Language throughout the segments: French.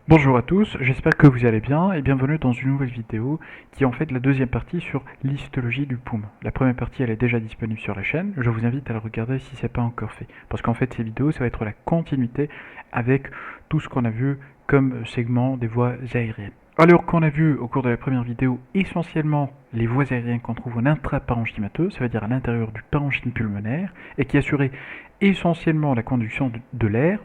Bonjour à tous, j'espère que vous allez bien et bienvenue dans une nouvelle vidéo qui est en fait la deuxième partie sur l'histologie du poum. La première partie elle est déjà disponible sur la chaîne, je vous invite à la regarder si ce n'est pas encore fait. Parce qu'en fait ces vidéos ça va être la continuité avec tout ce qu'on a vu comme segment des voies aériennes. Alors qu'on a vu au cours de la première vidéo essentiellement les voies aériennes qu'on trouve en intraparenchymateux, ça veut dire à l'intérieur du parenchyme pulmonaire, et qui assuraient essentiellement la conduction de l'air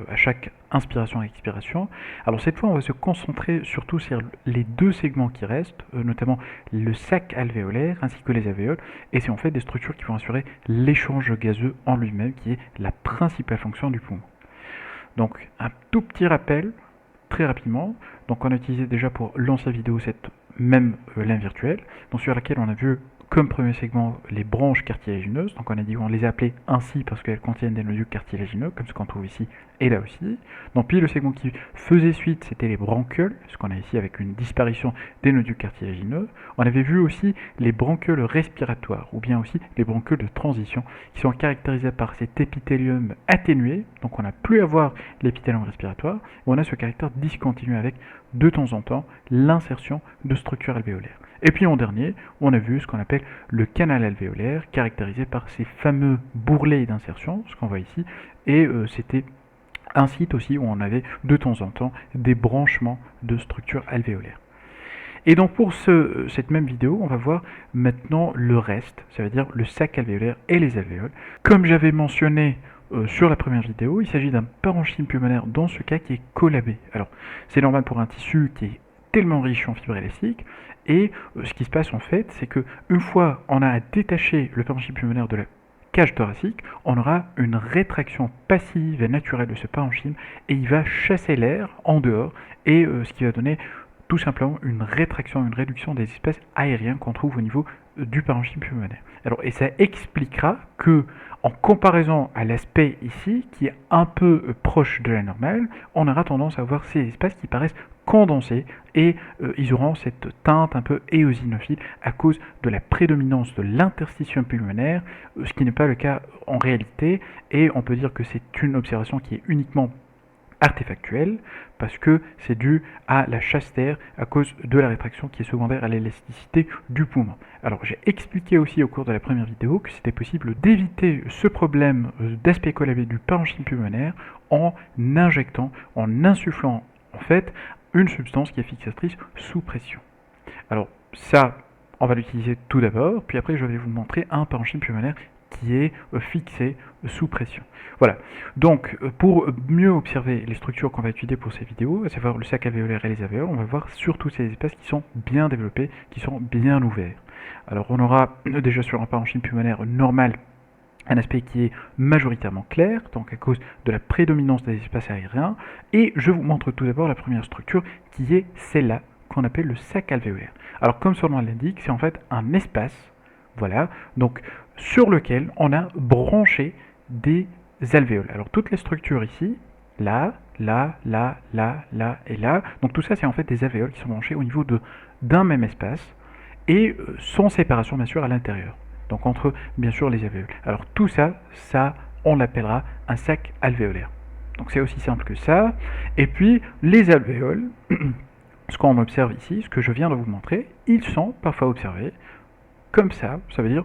à chaque inspiration et expiration. Alors cette fois, on va se concentrer surtout sur les deux segments qui restent, notamment le sac alvéolaire ainsi que les alvéoles, et c'est en fait des structures qui vont assurer l'échange gazeux en lui-même, qui est la principale fonction du poumon. Donc un tout petit rappel, très rapidement. Donc on a utilisé déjà pour l'ancienne vidéo cette même lame virtuelle, donc sur laquelle on a vu comme premier segment les branches cartilagineuses. Donc on a dit qu'on les appelait ainsi parce qu'elles contiennent des nodules cartilagineux, comme ce qu'on trouve ici et là aussi. Donc puis le segment qui faisait suite, c'était les bronchioles, ce qu'on a ici avec une disparition des nodules cartilagineux. On avait vu aussi les bronchioles respiratoires, ou bien aussi les bronchioles de transition, qui sont caractérisées par cet épithélium atténué, donc on n'a plus à voir l'épithélium respiratoire, et on a ce caractère discontinu avec, de temps en temps, l'insertion de structures alvéolaires. Et puis en dernier, on a vu ce qu'on appelle le canal alvéolaire, caractérisé par ces fameux bourrelets d'insertion, ce qu'on voit ici, et c'était un site aussi où on avait de temps en temps des branchements de structures alvéolaires. Et donc pour cette même vidéo, on va voir maintenant le reste, ça veut dire le sac alvéolaire et les alvéoles. Comme j'avais mentionné sur la première vidéo, il s'agit d'un parenchyme pulmonaire dans ce cas qui est collabé. Alors c'est normal pour un tissu qui est tellement riche en fibres élastiques, et ce qui se passe en fait, c'est que une fois on a détaché le parenchyme pulmonaire de la cage thoracique, on aura une rétraction passive et naturelle de ce parenchyme, et il va chasser l'air en dehors, et ce qui va donner tout simplement une rétraction, une réduction des espaces aériens qu'on trouve au niveau du parenchyme pulmonaire. Alors, et ça expliquera que, en comparaison à l'aspect ici, qui est un peu proche de la normale, on aura tendance à voir ces espaces qui paraissent condensés, et ils auront cette teinte un peu éosinophile à cause de la prédominance de l'interstitium pulmonaire, ce qui n'est pas le cas en réalité, et on peut dire que c'est une observation qui est uniquement artefactuelle, parce que c'est dû à la chasse d'air à cause de la rétraction qui est secondaire à l'élasticité du poumon. Alors j'ai expliqué aussi au cours de la première vidéo que c'était possible d'éviter ce problème d'aspect collabé du parenchyme pulmonaire en injectant, en insufflant en fait une substance qui est fixatrice sous pression. Alors ça, on va l'utiliser tout d'abord, puis après je vais vous montrer un parenchyme pulmonaire qui est fixé sous pression. Voilà, donc pour mieux observer les structures qu'on va étudier pour ces vidéos, à savoir le sac alvéolaire et les alvéoles, on va voir surtout ces espaces qui sont bien développés, qui sont bien ouverts. Alors on aura déjà sur un parenchyme pulmonaire normal un aspect qui est majoritairement clair, donc à cause de la prédominance des espaces aériens, et je vous montre tout d'abord la première structure qui est celle-là, qu'on appelle le sac alvéolaire. Alors comme son nom l'indique, c'est en fait un espace, voilà, donc sur lequel on a branché des alvéoles. Alors toutes les structures ici, là, là, là, là, là et là, donc tout ça c'est en fait des alvéoles qui sont branchées au niveau d'un même espace, et sans séparation bien sûr à l'intérieur. Donc entre bien sûr les alvéoles. Alors tout ça, on l'appellera un sac alvéolaire. Donc c'est aussi simple que ça. Et puis les alvéoles, ce qu'on observe ici, ce que je viens de vous montrer, ils sont parfois observés comme ça veut dire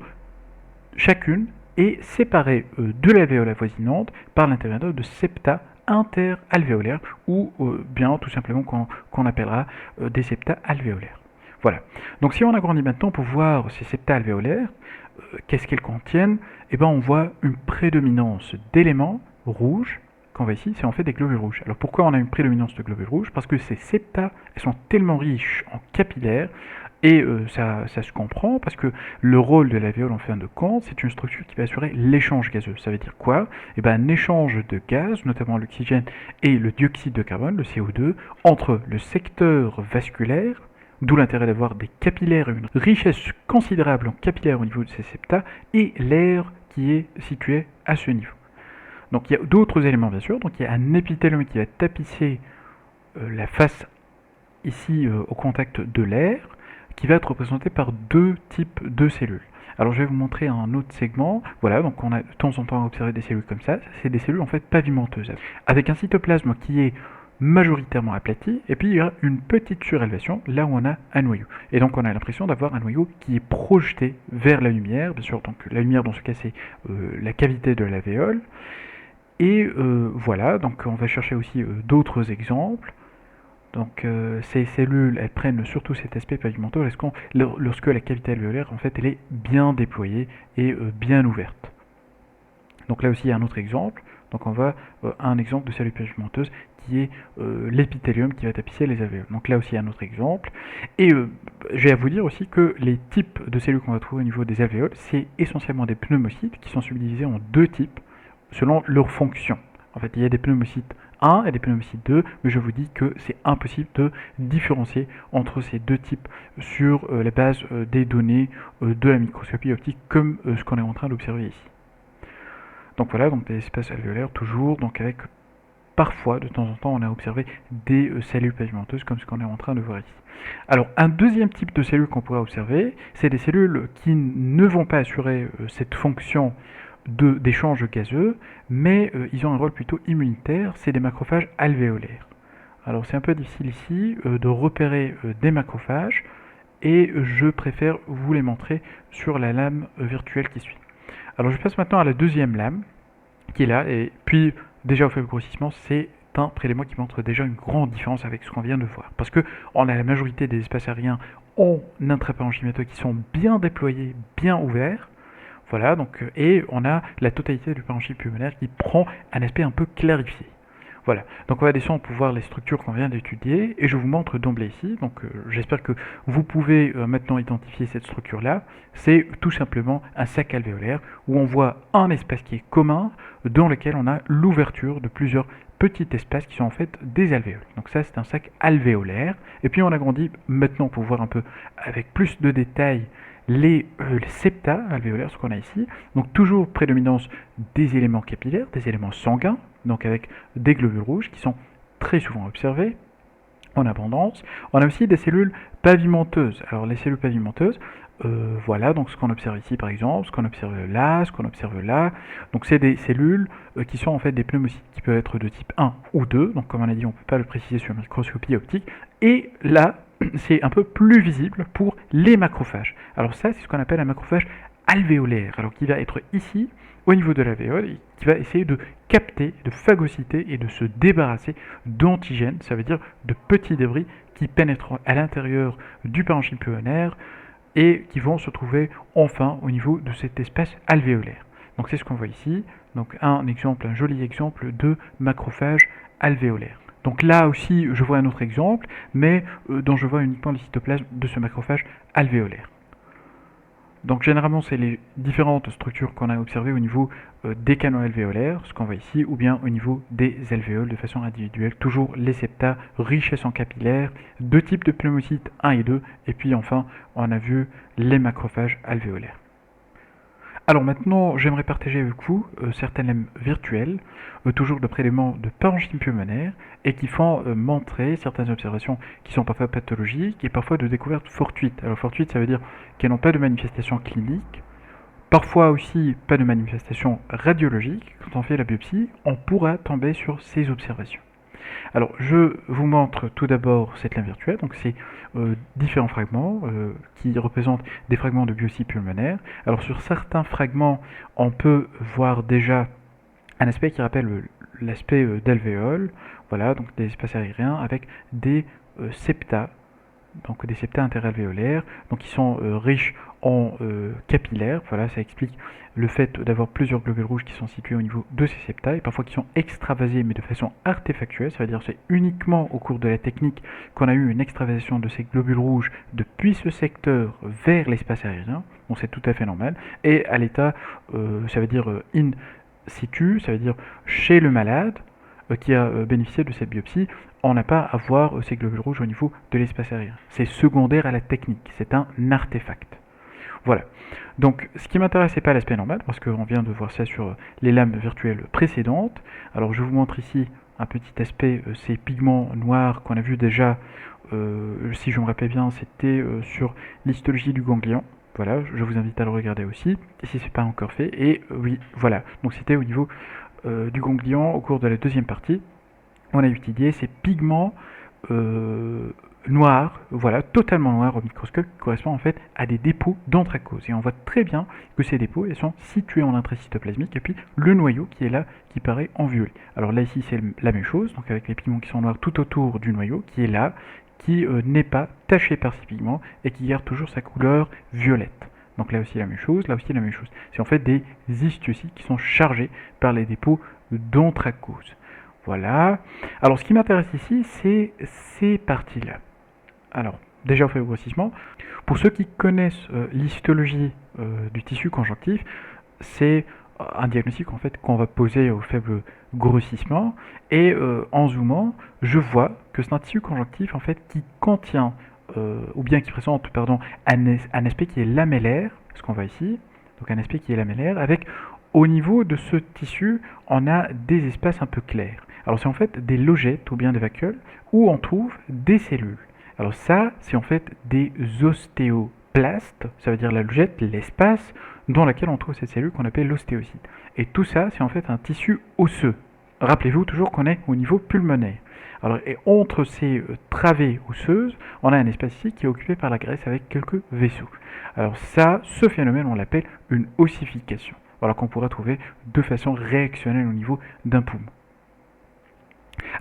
chacune est séparée de l'alvéole avoisinante par l'intermédiaire de septa interalvéolaires, ou bien tout simplement qu'on appellera des septa alvéolaires. Voilà. Donc si on agrandit maintenant pour voir ces septa alvéolaires, qu'est-ce qu'elles contiennent? Eh bien on voit une prédominance d'éléments rouges qu'on voit ici, c'est en fait des globules rouges. Alors pourquoi on a une prédominance de globules rouges? Parce que ces septa, elles sont tellement riches en capillaires, et ça se comprend parce que le rôle de l'alvéole en fin de compte, c'est une structure qui va assurer l'échange gazeux. Ça veut dire quoi? Eh bien, un échange de gaz, notamment l'oxygène et le dioxyde de carbone, le CO2, entre le secteur vasculaire, d'où l'intérêt d'avoir des capillaires et une richesse considérable en capillaires au niveau de ces septa, et l'air qui est situé à ce niveau. Donc il y a d'autres éléments bien sûr, donc il y a un épithélium qui va tapisser la face ici au contact de l'air, qui va être représenté par deux types de cellules. Alors je vais vous montrer un autre segment. Voilà, donc on a de temps en temps observé des cellules comme ça. C'est des cellules en fait pavimenteuses, avec un cytoplasme qui est majoritairement aplati, et puis il y a une petite surélévation là où on a un noyau. Et donc on a l'impression d'avoir un noyau qui est projeté vers la lumière, bien sûr, donc la lumière dans ce cas c'est la cavité de l'alvéole. Et voilà, donc on va chercher aussi d'autres exemples. Donc ces cellules, elles prennent surtout cet aspect pavimenteux lorsque la cavité alvéolaire, en fait, elle est bien déployée et bien ouverte. Donc là aussi, il y a un autre exemple. Donc on va un exemple de cellule pavimenteuse qui est l'épithélium qui va tapisser les alvéoles. Donc là aussi, il y a un autre exemple. Et j'ai à vous dire aussi que les types de cellules qu'on va trouver au niveau des alvéoles, c'est essentiellement des pneumocytes qui sont subdivisés en deux types selon leur fonction. En fait, il y a des pneumocytes 1 et des pneumocytes 2, mais je vous dis que c'est impossible de différencier entre ces deux types sur la base des données de la microscopie optique comme ce qu'on est en train d'observer ici. Donc voilà, donc des espaces alvéolaires toujours, donc avec parfois, de temps en temps, on a observé des cellules pavimenteuses comme ce qu'on est en train de voir ici. Alors, un deuxième type de cellules qu'on pourra observer, c'est des cellules qui ne vont pas assurer cette fonction d'échange gazeux, mais ils ont un rôle plutôt immunitaire, c'est des macrophages alvéolaires. Alors c'est un peu difficile ici de repérer des macrophages, et je préfère vous les montrer sur la lame virtuelle qui suit. Alors je passe maintenant à la deuxième lame, qui est là, et puis déjà au faible grossissement, c'est un prélèvement qui montre déjà une grande différence avec ce qu'on vient de voir. Parce que on a la majorité des espaces aériens en intraparenchymateux qui sont bien déployés, bien ouverts, voilà, donc, et on a la totalité du parenchyme pulmonaire qui prend un aspect un peu clarifié. Voilà, donc on va descendre pour voir les structures qu'on vient d'étudier, et je vous montre d'emblée ici, donc j'espère que vous pouvez maintenant identifier cette structure-là. C'est tout simplement un sac alvéolaire, où on voit un espace qui est commun, dans lequel on a l'ouverture de plusieurs petits espaces qui sont en fait des alvéoles. Donc ça c'est un sac alvéolaire, et puis on agrandit maintenant pour voir un peu avec plus de détails les septa alvéolaires, ce qu'on a ici. Donc toujours prédominance des éléments capillaires, des éléments sanguins, donc avec des globules rouges qui sont très souvent observés en abondance. On a aussi des cellules pavimenteuses. Alors les cellules pavimenteuses, voilà, donc ce qu'on observe ici par exemple, ce qu'on observe là, ce qu'on observe là. Donc c'est des cellules qui sont en fait des pneumocytes qui peuvent être de type 1 ou 2. Donc comme on a dit, on ne peut pas le préciser sur la microscopie optique. Et là, c'est un peu plus visible pour les macrophages. Alors ça, c'est ce qu'on appelle un macrophage alvéolaire, alors qui va être ici, au niveau de l'alvéole, et qui va essayer de capter, de phagocyter et de se débarrasser d'antigènes, ça veut dire de petits débris qui pénètrent à l'intérieur du parenchyme pulmonaire et qui vont se trouver enfin au niveau de cet espace alvéolaire. Donc c'est ce qu'on voit ici, donc un joli exemple de macrophage alvéolaire. Donc là aussi, je vois un autre exemple, mais dont je vois uniquement le cytoplasme de ce macrophage alvéolaire. Donc généralement, c'est les différentes structures qu'on a observées au niveau des canaux alvéolaires, ce qu'on voit ici, ou bien au niveau des alvéoles de façon individuelle. Toujours les septa, richesse en capillaires, deux types de pneumocytes 1 et 2, et puis enfin, on a vu les macrophages alvéolaires. Alors maintenant, j'aimerais partager avec vous certaines lames virtuelles, toujours de prélèvements de parenchyme pulmonaire, et qui font montrer certaines observations qui sont parfois pathologiques et parfois de découvertes fortuites. Alors fortuites, ça veut dire qu'elles n'ont pas de manifestation clinique, parfois aussi pas de manifestation radiologique. Quand on fait la biopsie, on pourra tomber sur ces observations. Alors, je vous montre tout d'abord cette lame virtuelle. Donc, c'est différents fragments qui représentent des fragments de biopsie pulmonaire. Alors, sur certains fragments, on peut voir déjà un aspect qui rappelle l'aspect d'alvéole. Voilà, donc des espaces aériens avec des septa, donc des septa interalvéolaires, donc qui sont riches en capillaires. Voilà, ça explique le fait d'avoir plusieurs globules rouges qui sont situés au niveau de ces septa et parfois qui sont extravasés mais de façon artefactuelle, ça veut dire c'est uniquement au cours de la technique qu'on a eu une extravasation de ces globules rouges depuis ce secteur vers l'espace aérien, donc c'est tout à fait normal, et à l'état, ça veut dire in situ, ça veut dire chez le malade qui a bénéficié de cette biopsie, on n'a pas à voir ces globules rouges au niveau de l'espace aérien. C'est secondaire à la technique, c'est un artefact. Voilà. Donc, ce qui m'intéresse, c'est pas l'aspect normal, parce qu'on vient de voir ça sur les lames virtuelles précédentes. Alors, je vous montre ici un petit aspect, ces pigments noirs qu'on a vu déjà, si je me rappelle bien, c'était sur l'histologie du ganglion. Voilà, je vous invite à le regarder aussi, si ce n'est pas encore fait. Et oui, voilà, donc c'était au niveau du ganglion au cours de la deuxième partie. on a étudié ces pigments noirs, voilà, totalement noirs au microscope, qui correspondent en fait à des dépôts d'anthracose. Et on voit très bien que ces dépôts ils sont situés en intrant cytoplasmique, et puis le noyau qui est là, qui paraît en violet. Alors là ici c'est la même chose, donc avec les pigments qui sont noirs tout autour du noyau, qui est là, qui n'est pas taché par ces pigments, et qui garde toujours sa couleur violette. Donc là aussi la même chose, là aussi la même chose. C'est en fait des histiocytes qui sont chargés par les dépôts d'anthracose. Voilà. Alors ce qui m'intéresse ici, c'est ces parties-là. Alors, déjà au faible grossissement, pour ceux qui connaissent l'histologie du tissu conjonctif, c'est un diagnostic en fait qu'on va poser au faible grossissement, et en zoomant, je vois que c'est un tissu conjonctif en fait qui contient ou bien qui présente pardon un aspect qui est lamellaire, ce qu'on voit ici, donc un aspect qui est lamellaire, avec au niveau de ce tissu, on a des espaces un peu clairs. Alors c'est en fait des logettes ou bien des vacuoles où on trouve des cellules. Alors ça, c'est en fait des ostéoplastes, ça veut dire la logette, l'espace dans lequel on trouve cette cellule qu'on appelle l'ostéocyte. Et tout ça, c'est en fait un tissu osseux. Rappelez-vous toujours qu'on est au niveau pulmonaire. Alors, et entre ces travées osseuses, on a un espace ici qui est occupé par la graisse avec quelques vaisseaux. Alors ça, ce phénomène, on l'appelle une ossification. Voilà qu'on pourra trouver de façon réactionnelle au niveau d'un poumon.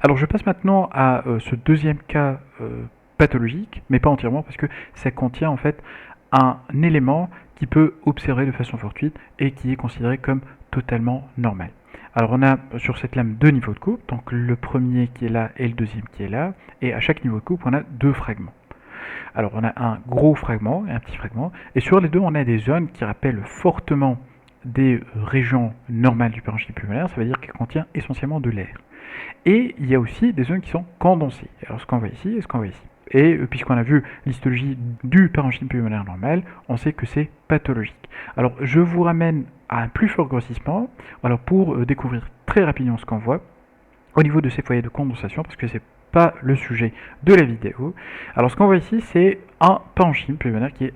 Alors je passe maintenant à ce deuxième cas pathologique, mais pas entièrement parce que ça contient en fait un élément qui peut observer de façon fortuite et qui est considéré comme totalement normal. Alors on a sur cette lame deux niveaux de coupe, donc le premier qui est là et le deuxième qui est là, et à chaque niveau de coupe on a deux fragments. Alors on a un gros fragment et un petit fragment, et sur les deux on a des zones qui rappellent fortement des régions normales du parenchyme pulmonaire, ça veut dire qu'elle contient essentiellement de l'air. Et il y a aussi des zones qui sont condensées. Alors ce qu'on voit ici et ce qu'on voit ici. Et puisqu'on a vu l'histologie du parenchyme pulmonaire normal, on sait que c'est pathologique. Alors je vous ramène à un plus fort grossissement, alors pour découvrir très rapidement ce qu'on voit au niveau de ces foyers de condensation, parce que c'est pas le sujet de la vidéo. Alors ce qu'on voit ici, c'est un parenchyme pulmonaire qui est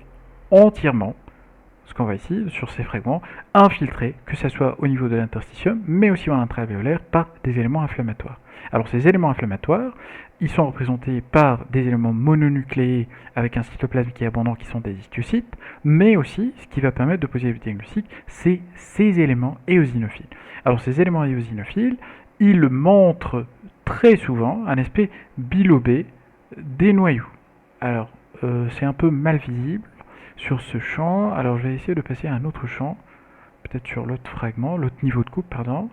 entièrement, ce qu'on voit ici, sur ces fragments, infiltrés, que ce soit au niveau de l'interstitium, mais aussi en intra-alvéolaire, par des éléments inflammatoires. Alors ces éléments inflammatoires, ils sont représentés par des éléments mononucléés avec un cytoplasme qui est abondant, qui sont des histiocytes, mais aussi, ce qui va permettre de poser le diagnostic, c'est ces éléments éosinophiles. Alors ces éléments éosinophiles, ils montrent très souvent un aspect bilobé des noyaux. Alors, c'est un peu mal visible sur ce champ. Alors je vais essayer de passer à un autre champ, peut-être sur l'autre fragment, l'autre niveau de coupe, pardon.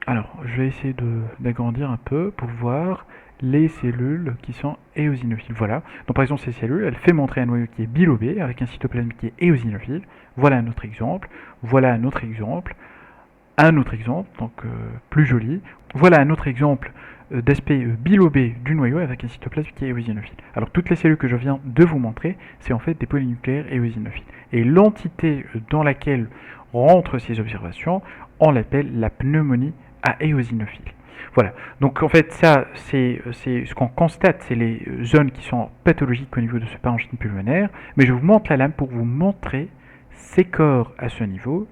Alors je vais essayer d'agrandir un peu pour voir les cellules qui sont éosinophiles. Voilà, donc par exemple ces cellules, elles font montrer un noyau qui est bilobé avec un cytoplasme qui est éosinophile. Voilà un autre exemple, voilà un autre exemple, donc plus joli. Voilà un autre exemple d'aspect bilobé du noyau avec un cytoplasme qui est éosinophile. Alors toutes les cellules que je viens de vous montrer, c'est en fait des polynucléaires éosinophiles. Et l'entité dans laquelle rentrent ces observations, on l'appelle la pneumonie à éosinophile. Voilà, donc en fait ça, c'est ce qu'on constate, c'est les zones qui sont pathologiques au niveau de ce parenchyme pulmonaire, mais je vous montre la lame pour vous montrer ces corps à ce niveau.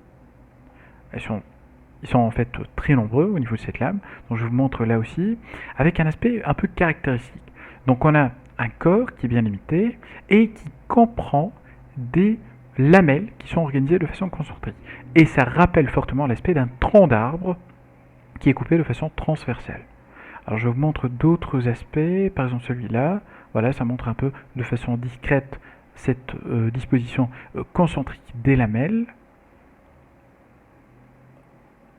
Ils sont en fait très nombreux au niveau de cette lame, donc je vous montre là aussi, avec un aspect un peu caractéristique. Donc on a un corps qui est bien limité et qui comprend des lamelles qui sont organisées de façon concentrique. Et ça rappelle fortement l'aspect d'un tronc d'arbre qui est coupé de façon transversale. Alors je vous montre d'autres aspects, par exemple celui-là, voilà, ça montre un peu de façon discrète cette disposition concentrique des lamelles.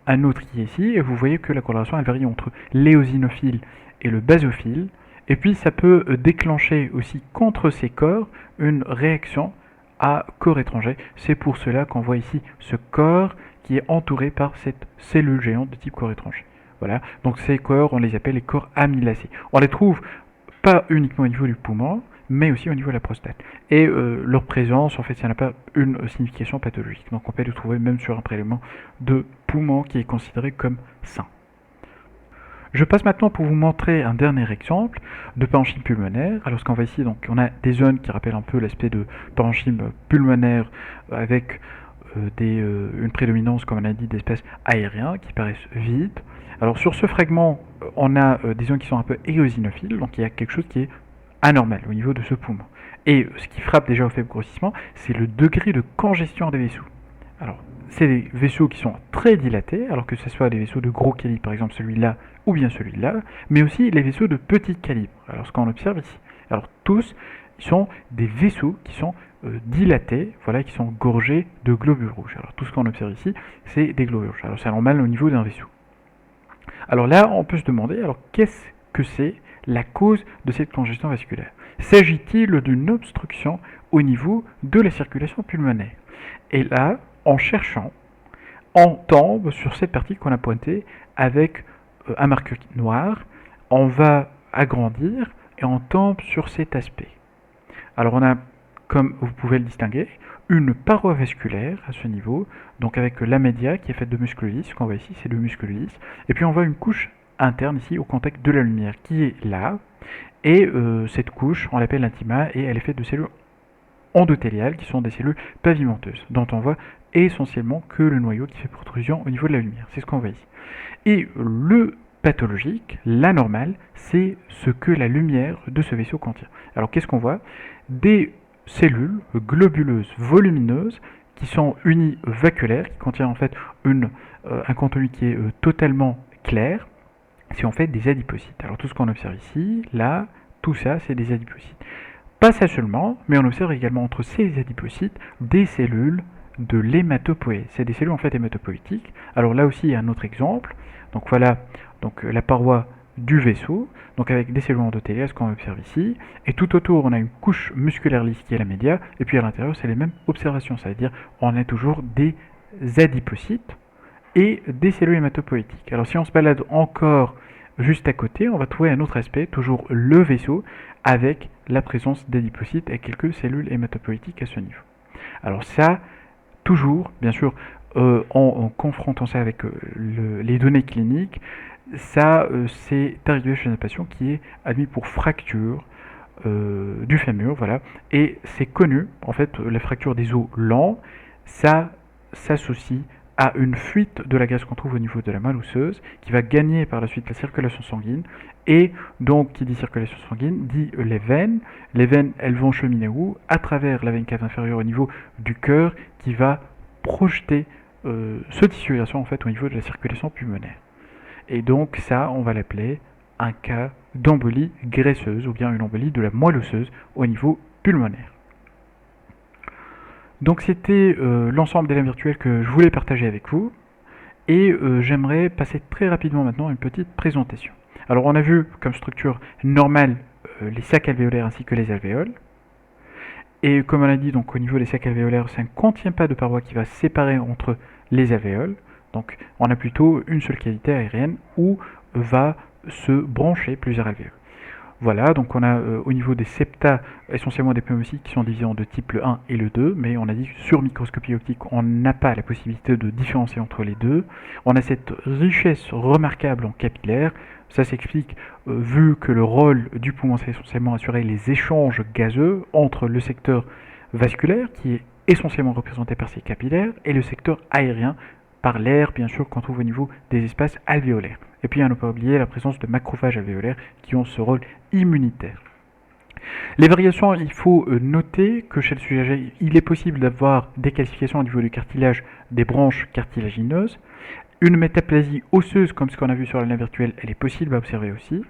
Un autre qui est ici, et vous voyez que la coloration elle varie entre l'éosinophile et le basophile, et puis ça peut déclencher aussi contre ces corps une réaction à corps étranger. C'est pour cela qu'on voit ici ce corps qui est entouré par cette cellule géante de type corps étranger. Voilà, donc ces corps, on les appelle les corps amylacés. On les trouve pas uniquement au niveau du poumon, mais aussi au niveau de la prostate. Et leur présence, en fait, ça n'a pas une signification pathologique. Donc on peut les trouver même sur un prélèvement de poumon qui est considéré comme sain. Je passe maintenant pour vous montrer un dernier exemple de parenchyme pulmonaire. Alors ce qu'on voit ici, donc on a des zones qui rappellent un peu l'aspect de parenchyme pulmonaire avec une prédominance, comme on a dit, d'espaces aériens qui paraissent vides. Alors sur ce fragment, on a des ions qui sont un peu éosinophiles, donc il y a quelque chose qui est anormal au niveau de ce poumon. Et ce qui frappe déjà au faible grossissement, c'est le degré de congestion des vaisseaux. Alors, c'est des vaisseaux qui sont très dilatés, alors que ce soit des vaisseaux de gros calibre, par exemple celui-là ou bien celui-là, mais aussi les vaisseaux de petit calibre, alors ce qu'on observe ici. Alors tous, ils sont des vaisseaux qui sont dilatés, voilà, qui sont gorgés de globules rouges. Alors tout ce qu'on observe ici, c'est des globules rouges. Alors c'est normal au niveau d'un vaisseau. Alors là, on peut se demander, alors qu'est-ce que c'est la cause de cette congestion vasculaire? S'agit-il d'une obstruction au niveau de la circulation pulmonaire? Et là, en cherchant, on tombe sur cette partie qu'on a pointée avec un marqueur noir. On va agrandir et on tombe sur cet aspect. Alors on a, comme vous pouvez le distinguer, une paroi vasculaire à ce niveau, donc avec la média qui est faite de muscles lisses. Ce qu'on voit ici, c'est de muscles lisses. Et puis on voit une couche interne ici au contact de la lumière qui est là. Et cette couche, on l'appelle l'intima et elle est faite de cellules endothéliales qui sont des cellules pavimenteuses, dont on voit essentiellement que le noyau qui fait protrusion au niveau de la lumière. C'est ce qu'on voit ici. Et le pathologique, l'anormal, c'est ce que la lumière de ce vaisseau contient. Alors qu'est-ce qu'on voit? Des cellules globuleuses volumineuses qui sont univaculaires, qui contiennent en fait un contenu qui est totalement clair, c'est en fait des adipocytes. Alors tout ce qu'on observe ici, là, tout ça, c'est des adipocytes. Pas ça seulement, mais on observe également entre ces adipocytes des cellules de l'hématopoïèse. C'est des cellules en fait hématopoïétiques. Alors là aussi, il y a un autre exemple. Donc voilà, donc la paroi du vaisseau, donc avec des cellules endothéliales, ce qu'on observe ici. Et tout autour, on a une couche musculaire lisse qui est la média. Et puis à l'intérieur, c'est les mêmes observations. C'est-à-dire, on a toujours des adipocytes et des cellules hématopoïétiques. Alors si on se balade encore juste à côté, on va trouver un autre aspect, toujours le vaisseau, avec la présence d'adipocytes et quelques cellules hématopoïétiques à ce niveau. Alors ça, toujours, bien sûr, en confrontant ça avec les données cliniques, ça c'est arrivé chez un patient qui est admis pour fracture du fémur, voilà, et c'est connu, en fait, la fracture des os lents, ça s'associe à une fuite de la graisse qu'on trouve au niveau de la moelle osseuse, qui va gagner par la suite la circulation sanguine, et donc qui dit circulation sanguine, dit les veines. Les veines, elles vont cheminer où? À travers la veine cave inférieure au niveau du cœur, qui va projeter ce tissu graisseux en fait au niveau de la circulation pulmonaire. Et donc ça, on va l'appeler un cas d'embolie graisseuse, ou bien une embolie de la moelle osseuse au niveau pulmonaire. Donc c'était l'ensemble des lames virtuelles que je voulais partager avec vous, et j'aimerais passer très rapidement maintenant à une petite présentation. Alors on a vu comme structure normale les sacs alvéolaires ainsi que les alvéoles, et comme on a dit, donc au niveau des sacs alvéolaires, ça ne contient pas de paroi qui va séparer entre les alvéoles, donc on a plutôt une seule cavité aérienne où va se brancher plusieurs alvéoles. Voilà, donc on a au niveau des septa essentiellement des pneumocytes qui sont divisés en deux types, le 1 et le 2, mais on a dit que sur microscopie optique, on n'a pas la possibilité de différencier entre les deux. On a cette richesse remarquable en capillaires, ça s'explique vu que le rôle du poumon, c'est essentiellement assurer les échanges gazeux entre le secteur vasculaire, qui est essentiellement représenté par ces capillaires, et le secteur aérien, par l'air, bien sûr, qu'on trouve au niveau des espaces alvéolaires. Et puis, à ne pas oublier la présence de macrophages alvéolaires qui ont ce rôle immunitaire. Les variations, il faut noter que chez le sujet âgé, il est possible d'avoir des calcifications au niveau du cartilage des branches cartilagineuses. Une métaplasie osseuse, comme ce qu'on a vu sur la lame virtuelle, elle est possible à observer aussi.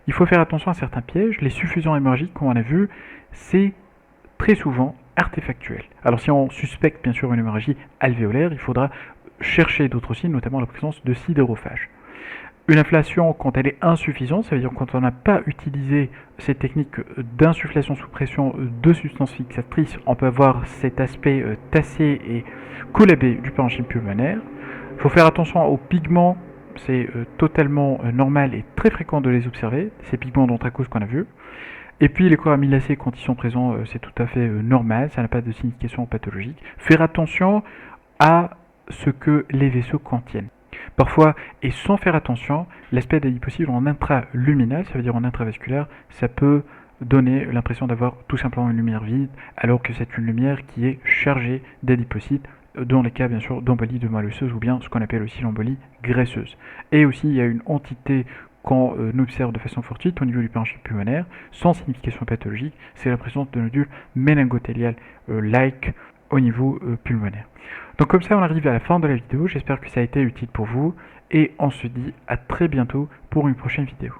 Il faut faire attention à certains pièges. Les suffusions hémorragiques, comme on a vu, c'est très souvent artefactuel. Alors si on suspecte bien sûr une hémorragie alvéolaire, il faudra chercher d'autres signes, notamment la présence de sidérophages. Une inflation, quand elle est insuffisante, ça veut dire quand on n'a pas utilisé cette technique d'insufflation sous pression de substances fixatrices, on peut avoir cet aspect tassé et collabé du parenchyme pulmonaire. Il faut faire attention aux pigments, c'est totalement normal et très fréquent de les observer, ces pigments d'anthracose qu'on a vus. Et puis les corps amylacés, quand ils sont présents, c'est tout à fait normal, ça n'a pas de signification pathologique. Faire attention à ce que les vaisseaux contiennent. Parfois, et sans faire attention, l'aspect d'adipocyte en intraluminal, ça veut dire en intravasculaire, ça peut donner l'impression d'avoir tout simplement une lumière vide, alors que c'est une lumière qui est chargée d'adipocytes dans les cas bien sûr d'embolie de moelle osseuse ou bien ce qu'on appelle aussi l'embolie graisseuse. Et aussi il y a une entité qu'on observe de façon fortuite au niveau du parenchyme pulmonaire, sans signification pathologique, c'est la présence de nodules méningothéliales-like au niveau pulmonaire. Donc comme ça on arrive à la fin de la vidéo, j'espère que ça a été utile pour vous, et on se dit à très bientôt pour une prochaine vidéo.